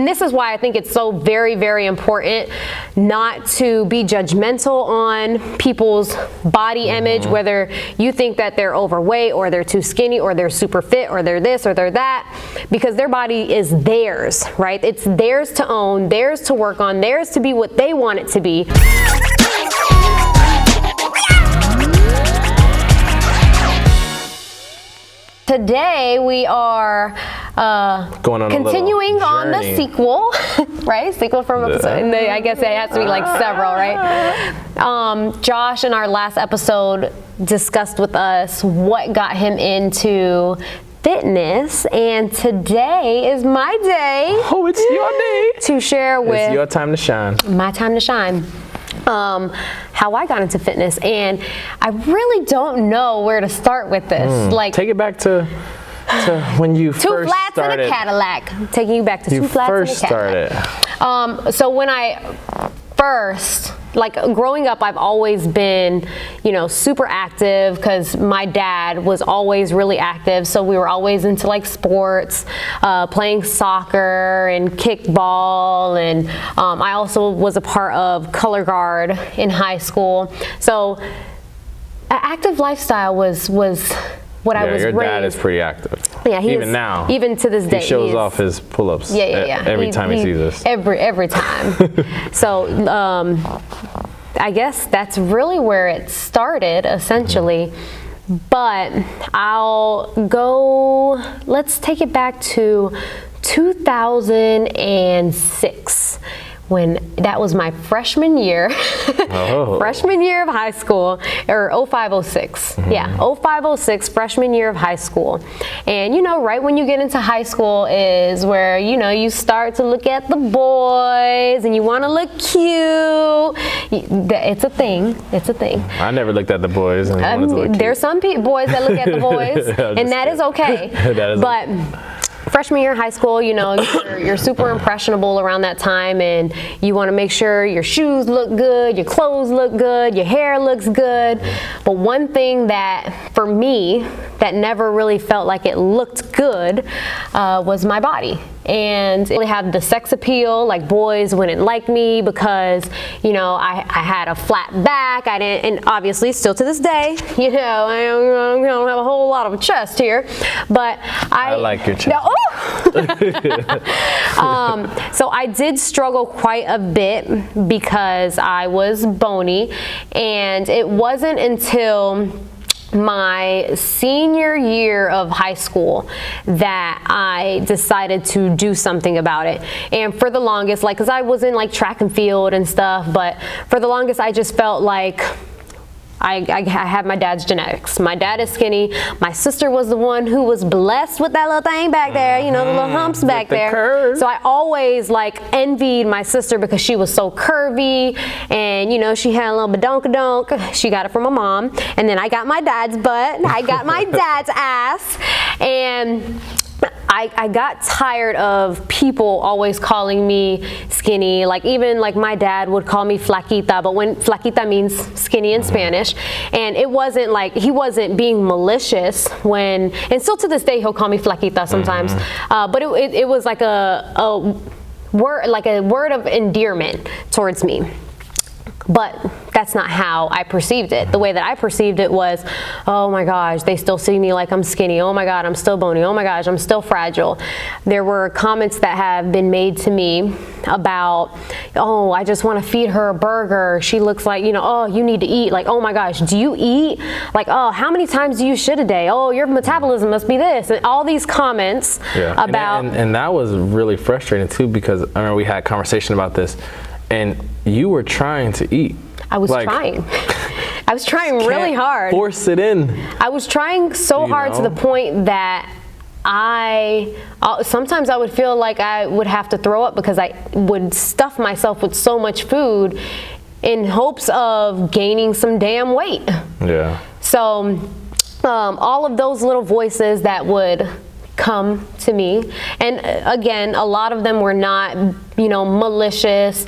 and this is why I think it's so very, very important not to be judgmental on people's body image, whether you think that they're overweight or they're too skinny or they're super fit or they're this or they're that, because their body is theirs, right? It's theirs to own, theirs to work on, theirs to be what they want it to be. Today we are continuing on the sequel, right? Sequel from episode, I guess it has to be like several, right? Josh in our last episode discussed with us what got him into fitness, and today is my day. Oh, it's your day to share with. It's your time to shine. My time to shine. How I got into fitness, and I really don't know where to start with this. Like, take it back to when you two first flats started. and a Cadillac. Taking you back to two flats and a Cadillac. So when I first, like growing up, I've always been, super active because my dad was always really active. So we were always into like sports, playing soccer and kickball. And I also was a part of color guard in high school. So an active lifestyle was what I was raised. Your dad is pretty active. Yeah, now. Even to this day. He shows off his pull-ups. Yeah. Every time he sees us. Every time. So I guess that's really where it started, essentially. But let's take it back to 2006. When that was my freshman year, freshman year of high school, or 0506. Yeah, 0506, freshman year of high school. And right when you get into high school is where, you start to look at the boys and you want to look cute. It's a thing. It's a thing. I never looked at the boys. And there's some boys that look at the boys, and that is okay. But freshman year of high school, you're super impressionable around that time, and you want to make sure your shoes look good, your clothes look good, your hair looks good. But one thing that, for me, that never really felt like it looked good was my body. And it really had the sex appeal, like boys wouldn't like me because, I had a flat back. I didn't, and obviously still to this day, I don't have a whole lot of a chest here, but I like your chest. So I did struggle quite a bit because I was bony, and it wasn't until my senior year of high school that I decided to do something about it. And for the longest, because I was in track and field and stuff, but for the longest I just felt like I have my dad's genetics. My dad is skinny. My sister was the one who was blessed with that little thing back there, the little humps back there. Curve. So I always envied my sister because she was so curvy, and she had a little badonkadonk. She got it from my mom. And then I got my dad's butt. I got my dad's ass. And I got tired of people always calling me skinny. Even my dad would call me flaquita, but when flaquita means skinny in Spanish, and it wasn't he wasn't being malicious and still to this day he'll call me flaquita sometimes, but it was like a word of endearment towards me. But that's not how I perceived it. The way that I perceived it was, oh my gosh, they still see me like I'm skinny. Oh my God, I'm still bony. Oh my gosh, I'm still fragile. There were comments that have been made to me about, oh, I just want to feed her a burger. She looks like, oh, you need to eat. Oh my gosh, do you eat? Oh, how many times do you shit a day? Oh, your metabolism must be this. And all these comments about. And that was really frustrating too, because I remember we had a conversation about this. And you were trying to eat. I was trying. I was trying really hard. Force it in. I was trying so hard to the point that sometimes I would feel like I would have to throw up because I would stuff myself with so much food in hopes of gaining some damn weight. Yeah. So all of those little voices that would come to me, and again, a lot of them were not, malicious,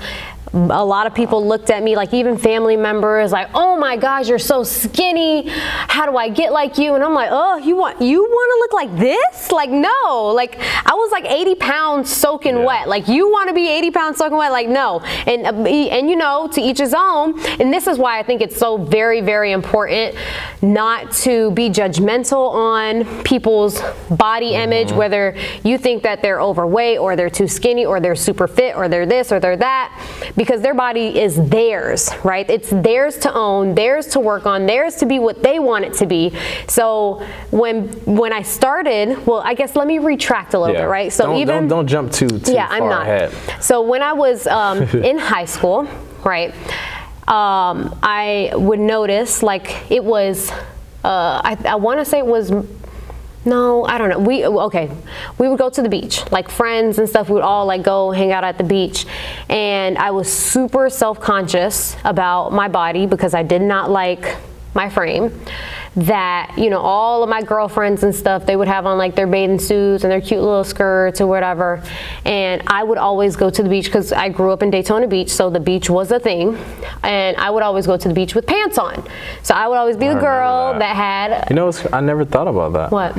a lot of people looked at me, like even family members, like, oh my gosh, you're so skinny. How do I get like you? And I'm like, oh, you want to look like this? Like, no, like I was like 80 pounds soaking wet. Like, you want to be 80 pounds soaking wet? Like, no. And you know, to each his own. And this is why I think it's so very, very important not to be judgmental on people's body image, whether you think that they're overweight or they're too skinny or they're super fit or they're this or they're that, because their body is theirs, right? It's theirs to own, theirs to work on, theirs to be what they want it to be. So when I started, well, I guess let me retract a little bit, right? So don't jump too far ahead. So when I was in high school, right, I would notice, like, it was I want to say it was, no, I don't know. We would go to the beach, like friends and stuff. We would all like go hang out at the beach, and I was super self-conscious about my body because I did not like my frame. That, you know, all of my girlfriends and stuff, they would have on like their bathing suits and their cute little skirts or whatever, and I would always go to the beach because I grew up in Daytona Beach, so the beach was a thing, and I would always go to the beach with pants on. So I would always be the girl that had, you know, I never thought about that. What?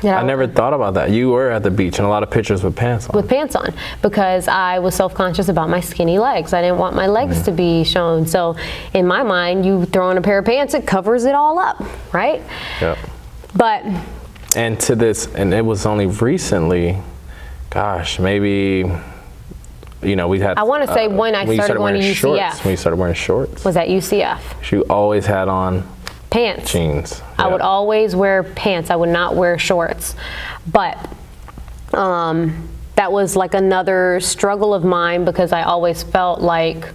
I never thought about that. You were at the beach and a lot of pictures with pants on. With pants on, because I was self-conscious about my skinny legs. I didn't want my legs to be shown. So in my mind, you throw on a pair of pants, it covers it all up, right? Yeah. But. And to this, and it was only recently, gosh, maybe, you know, we had. I want to say when I started going to UCF. Shorts, when you started wearing shorts. Was at UCF. You always had on pants. Jeans. I would always wear pants. I would not wear shorts. But that was like another struggle of mine, because I always felt like,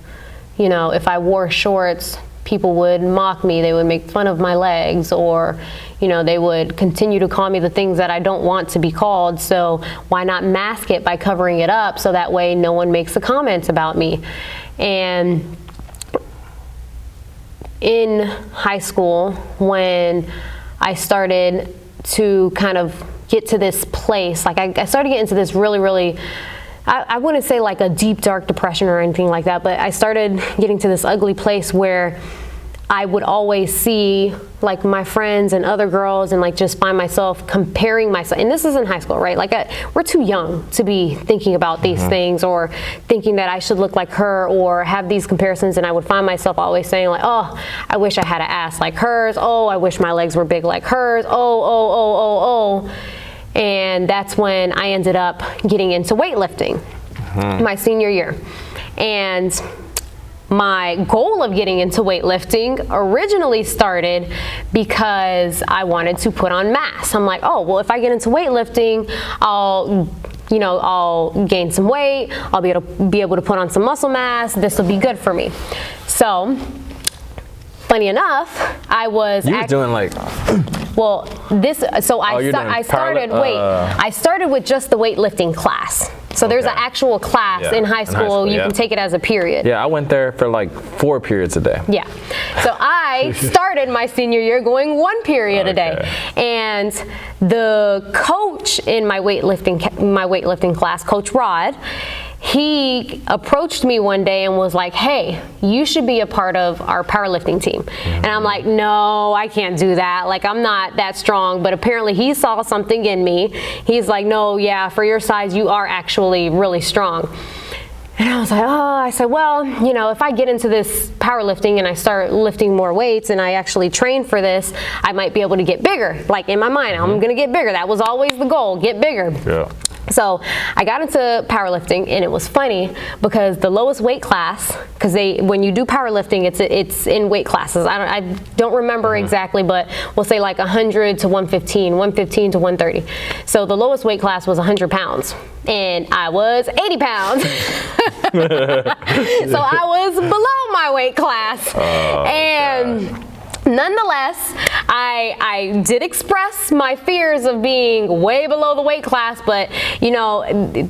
you know, if I wore shorts, people would mock me. They would make fun of my legs, or, you know, they would continue to call me the things that I don't want to be called. So why not mask it by covering it up, so that way no one makes the comments about me? And in high school, when I started to kind of get to this place, like I started getting into this really, I wouldn't say like a deep, dark depression or anything like that, but I started getting to this ugly place where I would always see like my friends and other girls, and like just find myself comparing myself. And this is in high school, right? Like we're too young to be thinking about these things, or thinking that I should look like her or have these comparisons. And I would find myself always saying like, oh, I wish I had an ass like hers. Oh, I wish my legs were big like hers. Oh. And that's when I ended up getting into weightlifting my senior year. And my goal of getting into weightlifting originally started because I wanted to put on mass. I'm like, oh, well, if I get into weightlifting, I'll gain some weight. I'll be able to put on some muscle mass. This will be good for me. So, funny enough, I was. You was doing like. Well, I started with just the weightlifting class. So there's an actual class in high school. You can take it as a period. Yeah, I went there for like 4 periods a day. Yeah. So I started my senior year going 1 period a day. And the coach in my weightlifting class, Coach Rod, he approached me one day and was like, hey, you should be a part of our powerlifting team. And I'm like, no, I can't do that. Like, I'm not that strong. But apparently he saw something in me. He's like, no, yeah, for your size, you are actually really strong. And I was like, oh, I said, well, you know, if I get into this powerlifting and I start lifting more weights and I actually train for this, I might be able to get bigger. Like in my mind, I'm going to get bigger. That was always the goal, get bigger. Yeah. So I got into powerlifting, and it was funny because the lowest weight class, because when you do powerlifting, it's in weight classes. I don't remember exactly, but we'll say like 100 to 115, 115 to 130. So the lowest weight class was 100 pounds, and I was 80 pounds. So I was below my weight class, and Nonetheless, I did express my fears of being way below the weight class, but you know,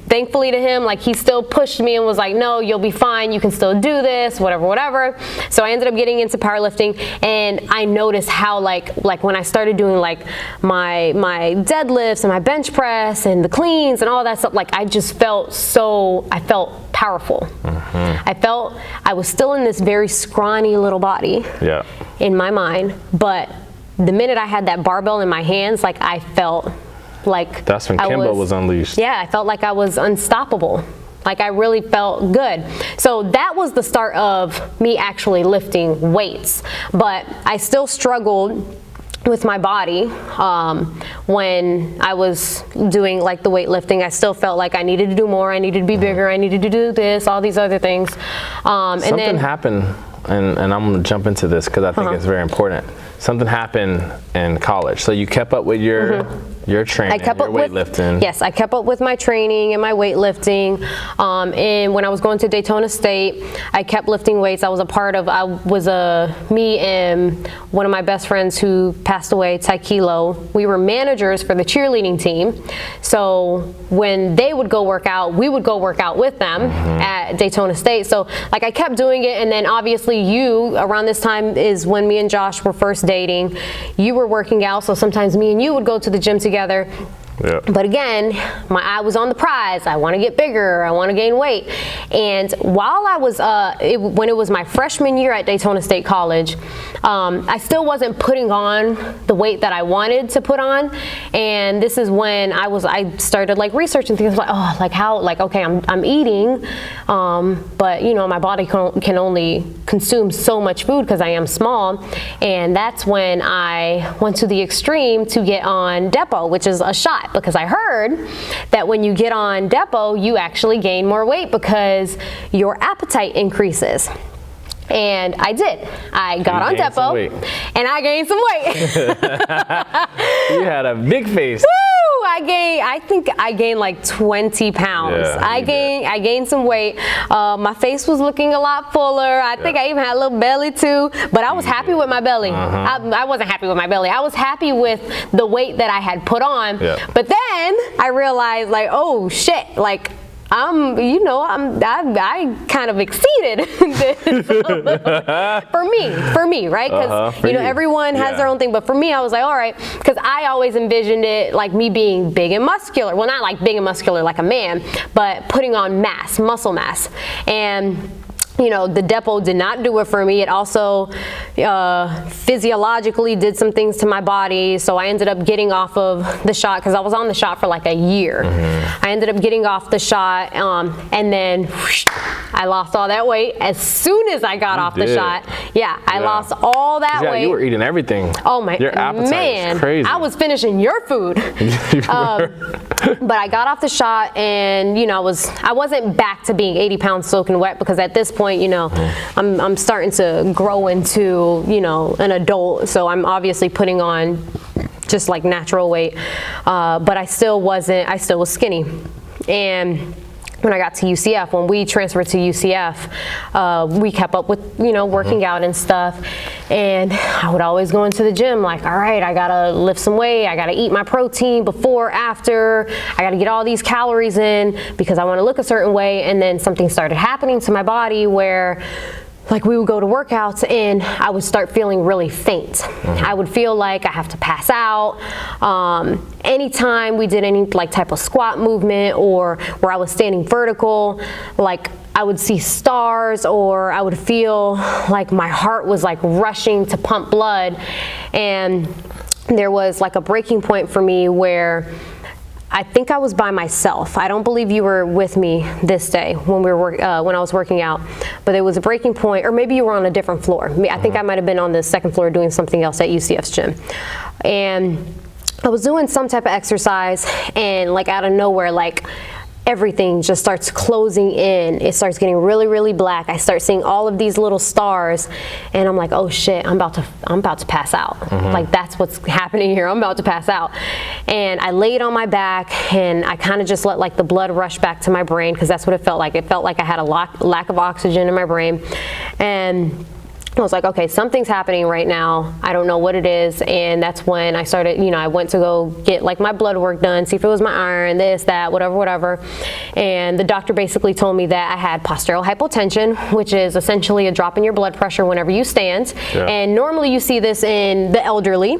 thankfully to him, like he still pushed me and was like, no, you'll be fine, you can still do this, whatever. So I ended up getting into powerlifting, and I noticed how like when I started doing like my deadlifts and my bench press and the cleans and all that stuff, like I felt powerful. I felt I was still in this very scrawny little body in my mind, but the minute I had that barbell in my hands, like I felt like that's when Kimbo was unleashed. Yeah, I felt like I was unstoppable. Like I really felt good. So that was the start of me actually lifting weights, but I still struggled with my body when I was doing like the weightlifting. I still felt like I needed to do more, I needed to be bigger, I needed to do this, all these other things. Something happened, and I'm gonna jump into this because I think it's very important. Something happened in college. So you kept up with your training, your weightlifting. Yes, I kept up with my training and my weightlifting. And when I was going to Daytona State, I kept lifting weights. Me and one of my best friends who passed away, Ty Kilo, we were managers for the cheerleading team. So when they would go work out, we would go work out with them at Daytona State. So like I kept doing it, and then obviously around this time is when me and Josh were first dating. You were working out, so sometimes me and you would go to the gym together. Yeah. But again, my eye was on the prize. I want to get bigger. I want to gain weight. And while I was, when it was my freshman year at Daytona State College, I still wasn't putting on the weight that I wanted to put on. And this is when I started like researching things like, okay, I'm eating, but you know, my body can only consume so much food because I am small. And that's when I went to the extreme to get on Depo, which is a shot. Because I heard that when you get on Depo, you actually gain more weight because your appetite increases. And I did. I got on Depo and I gained some weight. You had a big face. Woo! I think I gained like 20 pounds. Yeah, I gained some weight. My face was looking a lot fuller. I think I even had a little belly too, but I was happy with my belly. I wasn't happy with my belly. I was happy with the weight that I had put on. But then I realized like, oh shit, like I kind of exceeded this for me, right? Because everyone has their own thing, but for me, I was like, all right, because I always envisioned it like me being big and muscular. Well, not like big and muscular like a man, but putting on muscle mass. And you know, the Depo did not do it for me. It also physiologically did some things to my body. So I ended up getting off of the shot because I was on the shot for like a year. I ended up getting off the shot, and then whoosh, I lost all that weight as soon as I got off the shot. I lost all that weight. You were eating everything. Oh my, your appetite man, was crazy. I was finishing your food. But I got off the shot, and you know, I wasn't back to being 80 pounds soaking wet because at this point, you know, I'm starting to grow into, you know, an adult, so I'm obviously putting on just like natural weight, but I still was skinny. And when I got to UCF, when we transferred to UCF, we kept up with, you know, working out and stuff. And I would always go into the gym like, all right, I gotta lift some weight. I gotta eat my protein before, after. I gotta get all these calories in because I wanna look a certain way. And then something started happening to my body where like we would go to workouts and I would start feeling really faint. I would feel like I have to pass out. Anytime we did any like type of squat movement or where I was standing vertical, like I would see stars, or I would feel like my heart was like rushing to pump blood. And there was like a breaking point for me where I think I was by myself. I don't believe you were with me this day when when I was working out, but there was a breaking point, or maybe you were on a different floor. I think I might have been on the second floor doing something else at UCF's gym. And I was doing some type of exercise, and like out of nowhere, like everything just starts closing in. It starts getting really, really black. I start seeing all of these little stars, and I'm like, oh shit, I'm about to pass out. Like that's what's happening here. I'm about to pass out. And I laid on my back, and I kind of just let like the blood rush back to my brain, because that's what it felt like. It felt like I had a lack of oxygen in my brain. And I was like, okay, something's happening right now. I don't know what it is. And that's when I started, I went to go get like my blood work done, see if it was my iron, this, that, whatever. And the doctor basically told me that I had postural hypotension, which is essentially a drop in your blood pressure whenever you stand. Yeah. And normally you see this in the elderly,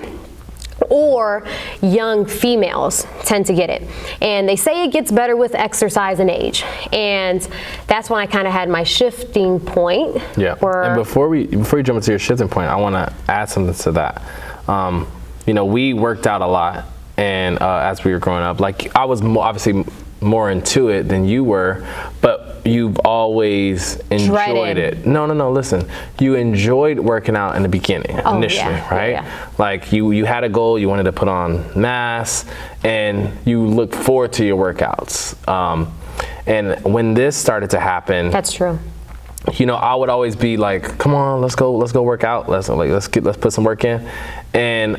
or young females tend to get it. And they say it gets better with exercise and age. And that's when I kind of had my shifting point. Yeah. And before you jump into your shifting point, I want to add something to that. We worked out a lot, and as we were growing up, like I was obviously more into it than you were, but you've always enjoyed it. No, listen. You enjoyed working out in the beginning, initially, right? Yeah. Like you had a goal, you wanted to put on mass, and you looked forward to your workouts. And when this started to happen, that's true. I would always be like, come on, let's go work out. Let's put some work in. And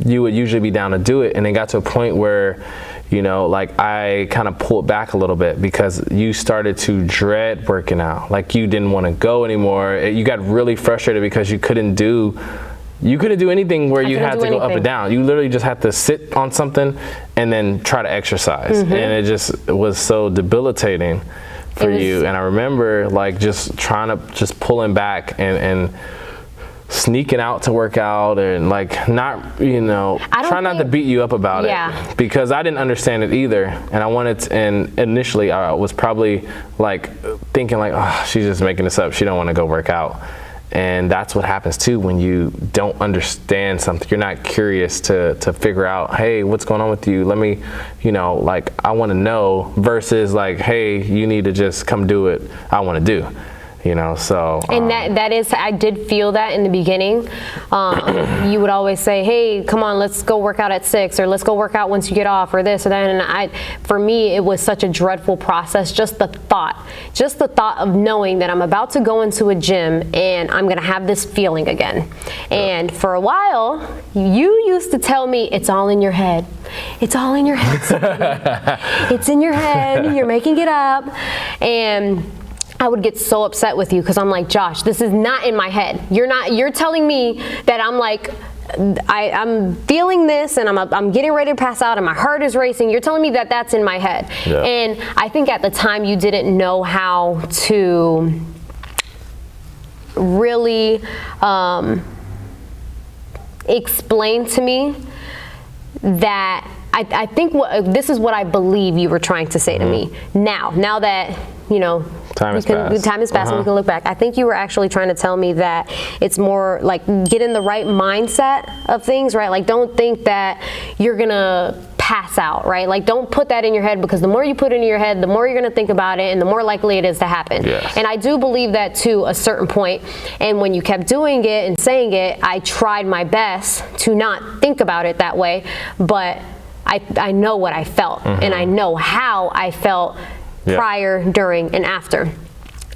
you would usually be down to do it. And it got to a point where, I kind of pulled back a little bit because you started to dread working out. Like you didn't want to go anymore. You got really frustrated because you couldn't do anything where you had to go up and down. You literally just had to sit on something and then try to exercise. Mm-hmm. And it just was so debilitating for you. And I remember like just pulling back and sneaking out to work out, and like not, try not to beat you up about it, because I didn't understand it either. And I wanted to, and initially I was probably like thinking like, oh, she's just making this up. She don't want to go work out. And that's what happens too when you don't understand something. You're not curious to figure out, hey, what's going on with you? Let me, like I want to know, versus like, hey, you need to just come do it. I want to do. So. And that is, I did feel that in the beginning. You would always say, hey, come on, let's go work out at 6, or let's go work out once you get off, or this or that. And for me, it was such a dreadful process. Just the thought of knowing that I'm about to go into a gym and I'm going to have this feeling again. And for a while, you used to tell me, it's all in your head. It's all in your head. It's in your head. You're making it up. And I would get so upset with you because I'm like, Josh, this is not in my head. You're telling me that I'm like, I'm feeling this and I'm getting ready to pass out and my heart is racing. You're telling me that that's in my head. Yeah. And I think at the time you didn't know how to really explain to me that I think this is what I believe you were trying to say to me. Now that, time has passed and we can look back. I think you were actually trying to tell me that it's more like get in the right mindset of things, right? Like don't think that you're gonna pass out, right? Like don't put that in your head, because the more you put it in your head, the more you're gonna think about it and the more likely it is to happen. Yes. And I do believe that to a certain point. And when you kept doing it and saying it, I tried my best to not think about it that way, but I know what I felt, and I know how I felt prior, during, and after.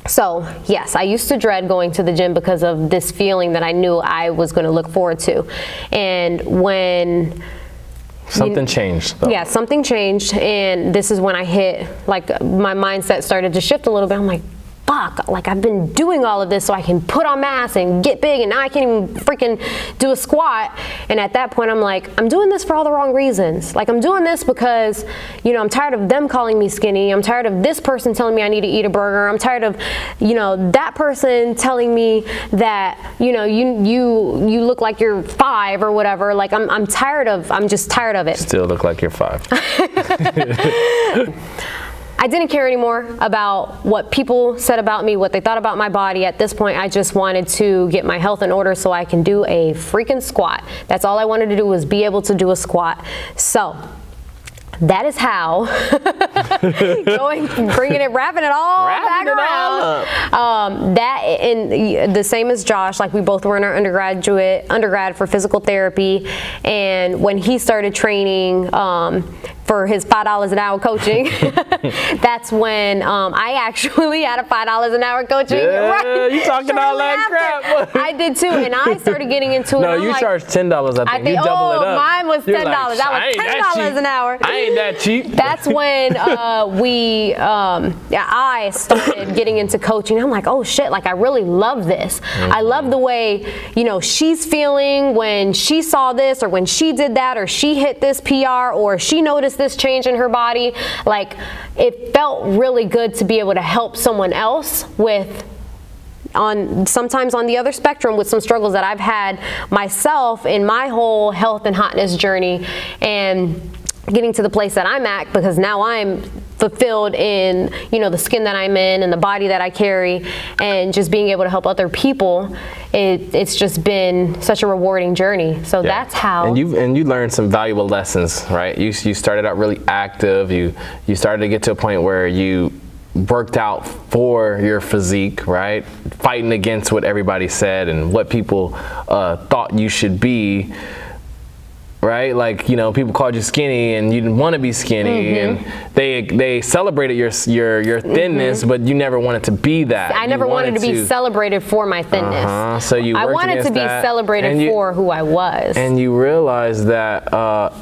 So yes, I used to dread going to the gym because of this feeling that I knew I was going to look forward to. And when something changed, though. Yeah, something changed, and this is when I hit, like my mindset started to shift a little bit. I'm like, fuck, like I've been doing all of this so I can put on mass and get big, and now I can't even freaking do a squat. And at that point I'm like, I'm doing this for all the wrong reasons. Like I'm doing this because, I'm tired of them calling me skinny. I'm tired of this person telling me I need to eat a burger. I'm tired of, that person telling me that, you look like you're 5 or whatever. Like I'm just tired of it. Still look like you're 5. I didn't care anymore about what people said about me, what they thought about my body. At this point, I just wanted to get my health in order so I can do a freaking squat. That's all I wanted to do, was be able to do a squat. So that is how, wrapping it all back around. That, and the same as Josh, like we both were in our undergrad for physical therapy. And when he started training, for his $5 an hour coaching. That's when I actually had a $5 an hour coaching. Yeah, right, you talking all that crap. I did too, and I started getting into it. No, I'm you like, charge $10. I think you double it up. Mine was $10. You're like, that was $10 an hour. I ain't that cheap. That's when I started getting into coaching. I'm like, oh shit, like I really love this. I love the way, she's feeling when she saw this, or when she did that, or she hit this PR, or she noticed this change in her body. Like, it felt really good to be able to help someone else sometimes on the other spectrum with some struggles that I've had myself in my whole health and hotness journey, and getting to the place that I'm at, because now I'm fulfilled in, the skin that I'm in and the body that I carry, and just being able to help other people. It's just been such a rewarding journey. So that's how. And you learned some valuable lessons, right? You started out really active. You started to get to a point where you worked out for your physique, right? Fighting against what everybody said and what people thought you should be. Right, like people called you skinny, and you didn't want to be skinny, and they celebrated your thinness, but you never wanted to be that. I never wanted to be celebrated for my thinness. So I wanted to be celebrated for who I was. And you realize that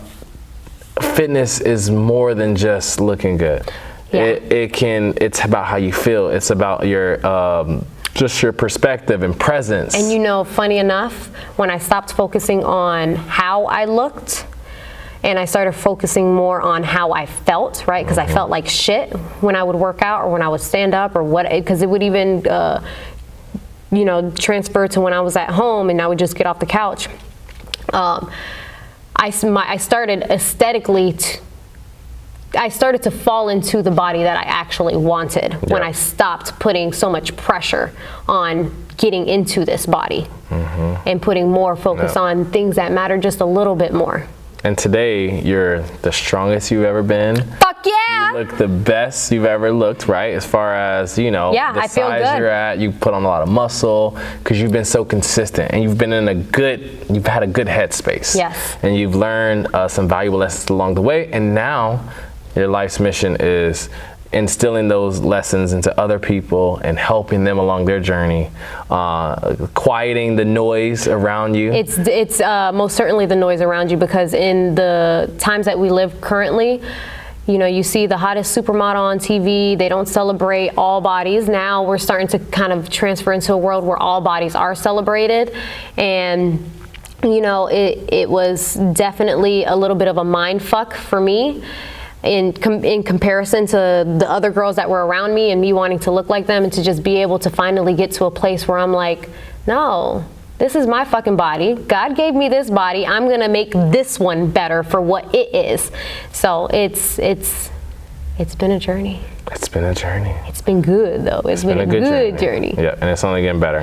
fitness is more than just looking good. Yeah. It's about how you feel. It's about your just your perspective and presence. And funny enough, when I stopped focusing on how I looked, and I started focusing more on how I felt, right? Because I felt like shit when I would work out, or when I would stand up, or what, because it would even, transfer to when I was at home and I would just get off the couch. I started I started to fall into the body that I actually wanted when I stopped putting so much pressure on getting into this body, and putting more focus on things that matter just a little bit more. And today, you're the strongest you've ever been. Fuck yeah! You look the best you've ever looked, right? As far as, the I feel size good. you're at, you put on a lot of muscle, because you've been so consistent, and you've been you've had a good headspace. Yes. And you've learned some valuable lessons along the way, and now your life's mission is instilling those lessons into other people and helping them along their journey, quieting the noise around you. It's most certainly the noise around you, because in the times that we live currently, you see the hottest supermodel on TV. They don't celebrate all bodies. Now we're starting to kind of transfer into a world where all bodies are celebrated. And it was definitely a little bit of a mind fuck for me, in comparison to the other girls that were around me, and me wanting to look like them, and to just be able to finally get to a place where I'm like, no, this is my fucking body. God gave me this body. I'm gonna make this one better for what it is. So it's been a journey. It's been a journey. It's been good though. It's been a good journey. Yeah, and it's only getting better.